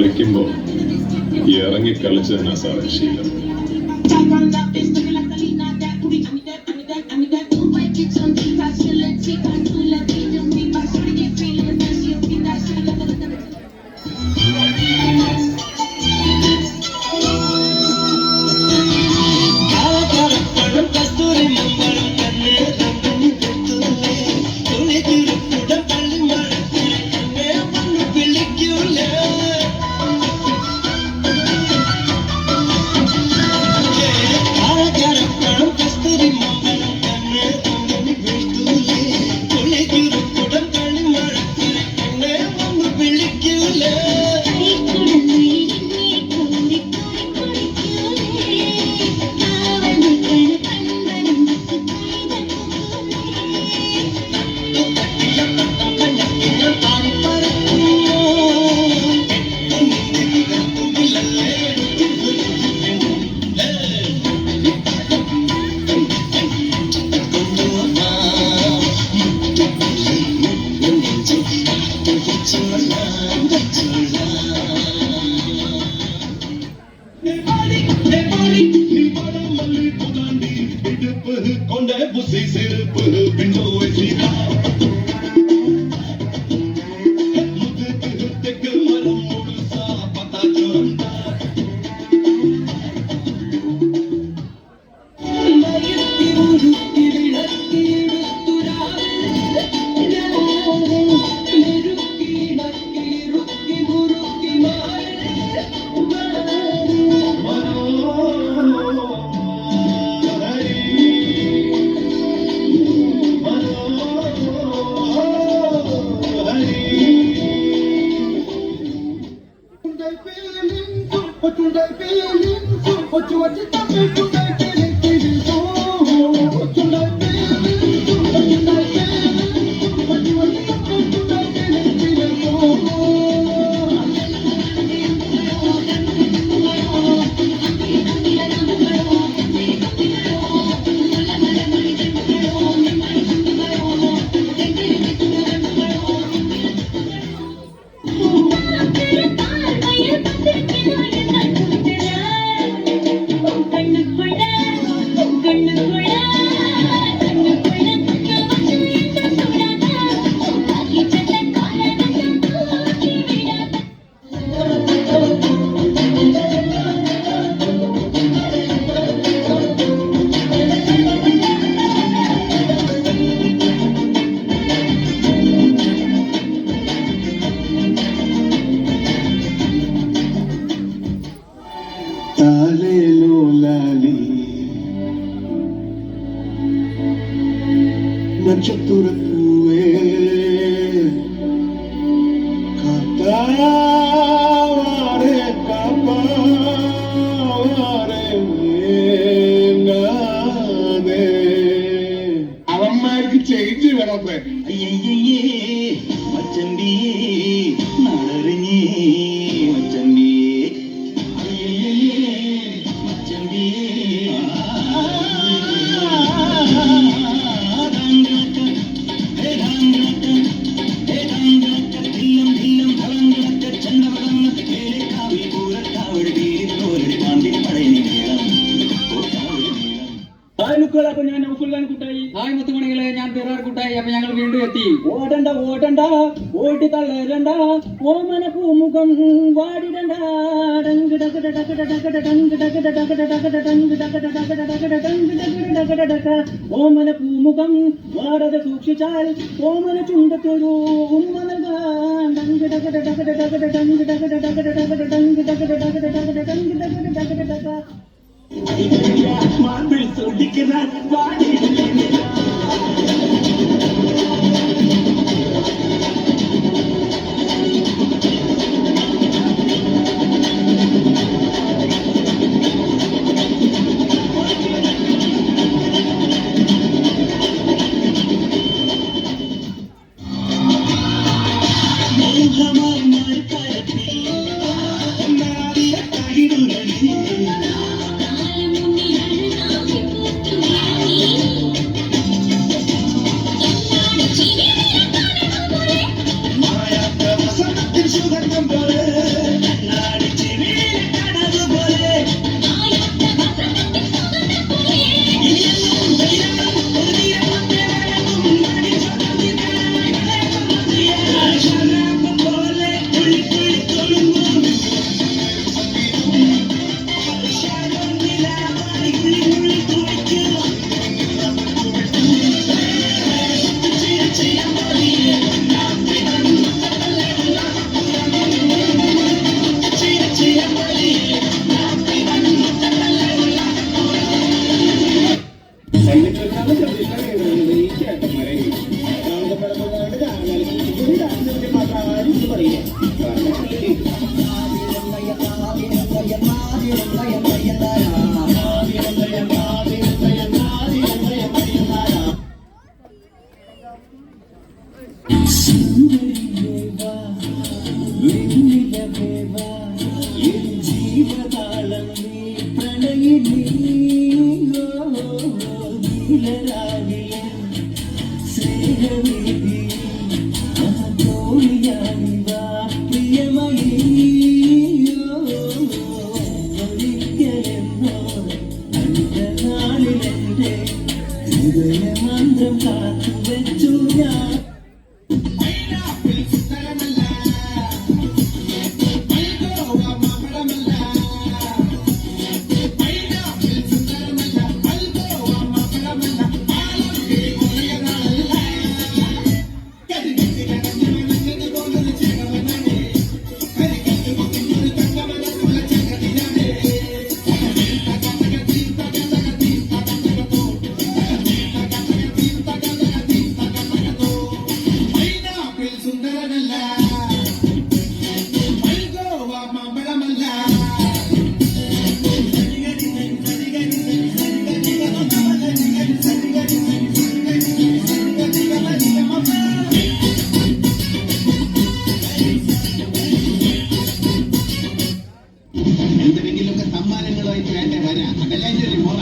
കളിക്കുമ്പോൾ ഇറങ്ങി കളിച്ച് തന്നെ സാറേ ശീലം. നക്ഷത്രപ്പൂവേ കാത്താവാരെ കാപ്പാവാരെ വേങ്ങാതെ. അവന്മാർക്ക് ചേഞ്ച് വേണമേ. അയ്യയ്യേ മച്ചമ്പി നടറിഞ്ഞേ മച്ചമ്പി അയ്യയ്യേ മച്ചമ്പി അപ്പൊ ഞാൻ നൗഫുൽഖാൻ കുട്ടായി. ഹായ് മുത്തുമണികളെ, ഞാൻ പിറാർ കുട്ടായി. അപ്പൊ ഞങ്ങൾ വീണ്ടും എത്തി. ഓടണ്ട ഓടണ്ട ഓടി തളരണ്ട ഓമന പൂമുഖം വാടിടണ്ട ഓമന പൂമുഖം വാടക സൂക്ഷിച്ചാൽ ഓമന ചുണ്ടത്തൊരു ഉമ്മ നൽകാൻ. മാർബിൾ സൊല്ലിക്കുന്ന ജീവതാളം നീ പ്രണയിനി സ്നേഹവീതി തോണിയാണിവ പ്രിയമണി ഒരിക്കലെന്നോ നാളിലെന്റെ ഹൃദയമന്ത്രം കാത്തുവെച്ചു ഞാൻ എന്തെങ്കിലുമൊക്കെ സമ്മാനങ്ങളുമായിട്ട് വേണ്ട വരാ അതല്ല എന്റെ ഒരു മുറ.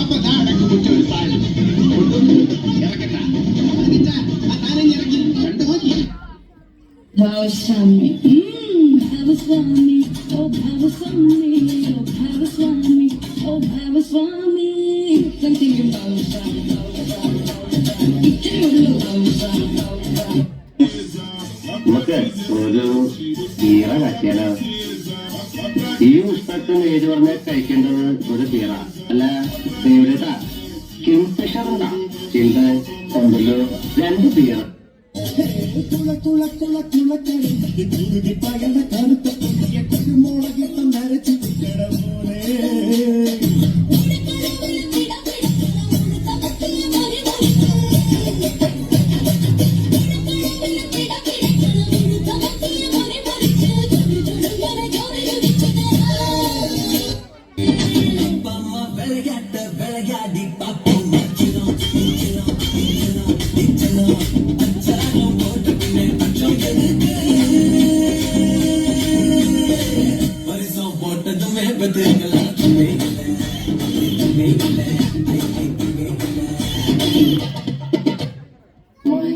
അപ്പൊ നാടൊക്കെ കുറിച്ച ഒരു സാധനം ഇറക്കട്ട ആ സാധനം ഇറക്കി കണ്ടു നോക്കി. Bhavaswami, Bhavaswami, oh Bhavaswami, oh Bhavaswami, oh Bhavaswami. Continue Bhavaswami, Bhavaswami. ഇത്രയുള്ളൂ Bhavaswami, Bhavaswami. നമുക്ക് ഒരു തീറ കാച്ചിയാലോ? ഈ പുസ്തകത്തിന് ഏത് പറഞ്ഞാൽ കഴിക്കേണ്ടത് ഒരു തീറ അല്ല ദേവരേട്ടാ. കിങ്ഫിഷർ ഉണ്ടാ ചിന്ത ഉണ്ടല്ലോ 2 തീറ.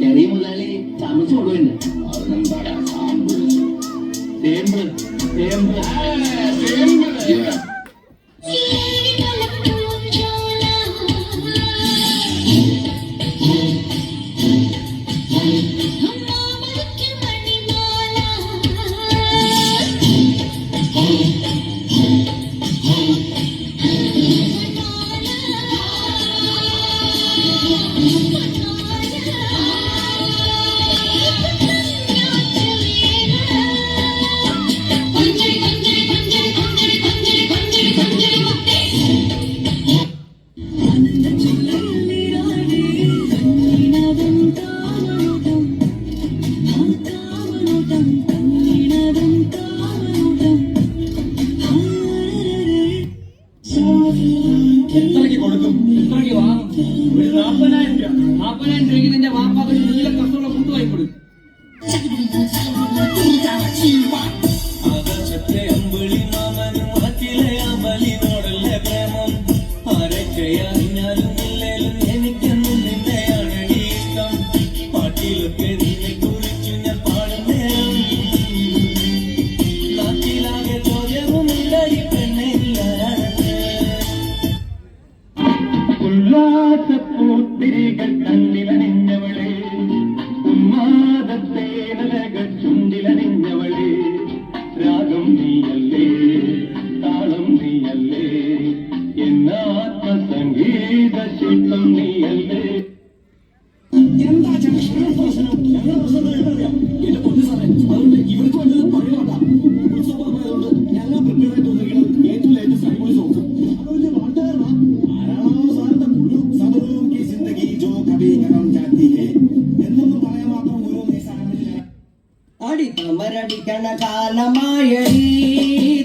ചെറിയ മുതലാളി താമസിച്ചു കൊടുക്കുന്നുണ്ട്. അതിനെന്താടാ സാമ്പിൾ ചേമ്പ് ചേമ്പ് എത്രയ്ക്ക് കൊടുക്കും? എത്രയ്ക്ക് വാങ്ങും? ഒരു 40,000 രൂപ. 40,000 രൂപയ്ക്ക് നിന്റെ വാപ്പാക്ക് ഒരു നീല കറുത്തുള്ള ഫുഡ് വാങ്ങി കൊടുക്കും. ആകാശത്തെ അമ്പിളി മാമനും ആറ്റിലെ അമലിനോടല്ലേ പ്രേമം. ആരൊക്കെ അറിഞ്ഞാലും ഇല്ലേലും എനിക്കെന്നും നിന്നെയാണ് ഇഷ്ടം. പാട്ടിലൊക്കെ നിന്നെ കുറിച്ചു ഞാൻ പാടുന്നേരം നാട്ടിലാകെ ചോദ്യവും ഇല്ലടി പെണ്ണെ നീ ആരാണെന്ന്. ഉല്ലാസപ്പൂത്തിരികൾ കണ്ണിലണിഞ്ഞവളെ, ഉന്മാദത്തേനലകൾ ചുണ്ടിലണിഞ്ഞവളെ, രാഗം നീയല്ലേ താളം നീയല്ലേ, എന്നാത്മസംഗീത ശില്പം നീയല്ലേ. എന്താ ഞങ്ങളുടെ പ്രശ്നം? ഞങ്ങളുടെ പ്രശ്നം എന്റെ പൊന്നു സാറേ, അതുകൊണ്ട് ഇവർക്ക് വേണ്ടത് പഴയതാ. ഉത്സവമായതുകൊണ്ട് ഞങ്ങൾ പ്രിപ്പയർ ആയിട്ട് വന്നിരിക്കണം ഏറ്റവും ലേറ്റസ്റ്റ് അടിപൊളി സോങ്സ്. അതുകൊണ്ട് പാട്ടുകാരനാ ആരാണോ സാറിന്റെ പുഴു സബറും കി ജിന്ദഗി ജോ കഭി കരം ജാതി ഹേ എന്നൊന്നും പറയാൻ മാത്രം ഒരു സാധനമില്ല. അടിക്കമരടിക്കണ കാലമായടി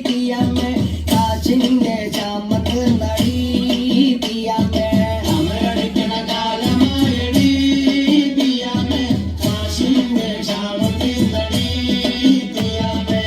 തീയമ്മേ കാച്ചിന്റെ ചാമത്ത് നടി തീയമ്മേ. അമരടിക്കണ കാലമായടി തീയമ്മേ കാച്ചിന്റെ ചാമത്ത് നടി തീയമ്മേ.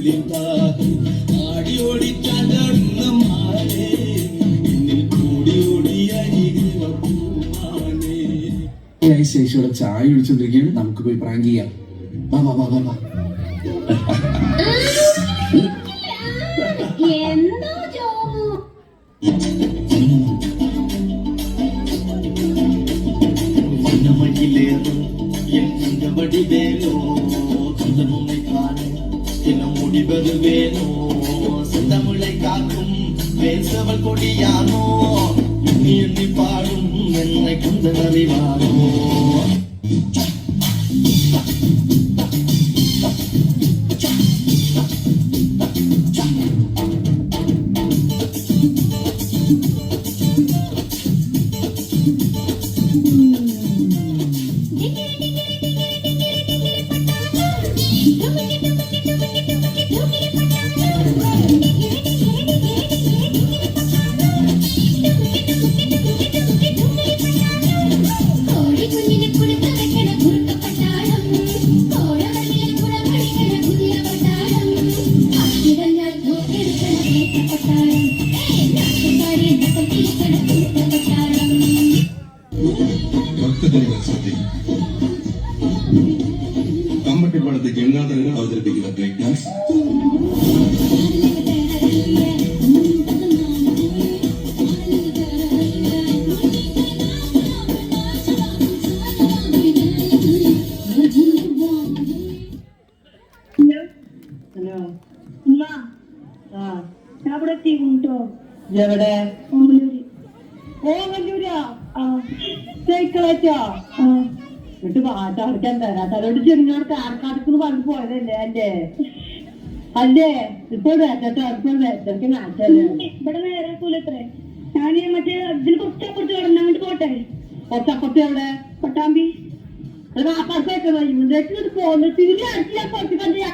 ആടി ഓടിച്ചാടുന്ന മാനേ എന്നിൽ കൂടി ഓടി അരികെ ശേഷിയുടെ ചായ ഒഴിച്ചോണ്ടിരിക്കുകയാണ്. നമുക്ക് പോയി പ്രാങ്ക് ചെയ്യാം. വാ വാ വാ വാ വാ. എന്തോ ചോമു വനമയിലേറും എന്റെ വടിവേലോ സ്വന്തമുമ്മை காண என்ன முடி வருவேனோ சொந்தமுளை காக்கும் பேசவள் கொடியானோ எண்ணி எண்ணி பாடும் என்னை குந்தன் அறிவானோ കോഴി കുഞ്ഞിനെ കുടുക്ക വെക്കണ കുറുക്ക പട്ടാളം കോഴവള്ളിയിൽ കുടമണിക്കണ കുതിര പട്ടാളം അക്കിടഞ്ഞാൽ നോക്കെടുക്കണ കേട്ട പട്ടാളം നാട്ടുകാരെ നട്ടത്തിരിക്കണ കുറുക്ക പട്ടാളം ഭക്തജനങ്ങൾ ശ്രദ്ധിക്കും. കമ്പട്ടിപ്പാളത്തെ ഗംഗാധരൻ അവതരിപ്പിക്കുന്ന ബ്രേക്ക് ഡാൻസ് ഹലോ ഉമ്മ ഞാൻ ഇവിടെ എത്തിട്ടോ എവിടെ? ഓമലൂര് ഓമല്ലൂരാ? സൈക്കിളാച്ചോ? എന്നിട്ട് പാട്ടടക്കാൻ തരാത്തോട് ചെറിഞ്ഞോട് കാർക്കാടക്കുന്ന് പറഞ്ഞു പോയതല്ലേ അല്ലേ? അല്ലേ ഇപ്പൊ വേറ്റോ അടുത്ത വേറ്റൊക്കെ നാട്ടല്ലേ? ഇവിടെ നേരെ കൂലത്രേ ഞാൻ മറ്റേ ഇതിൽ കുറച്ചപ്പുറത്ത് കിടന്നു അങ്ങോട്ട് പോട്ടെ കുറച്ചപ്പുറത്ത് എവിടെ? പട്ടാമ്പി അപ്പുറത്തേക്ക് പോകുന്നു തിരിഞ്ഞടിച്ച് ഞാൻ പുറത്ത് കണ്ടിയാ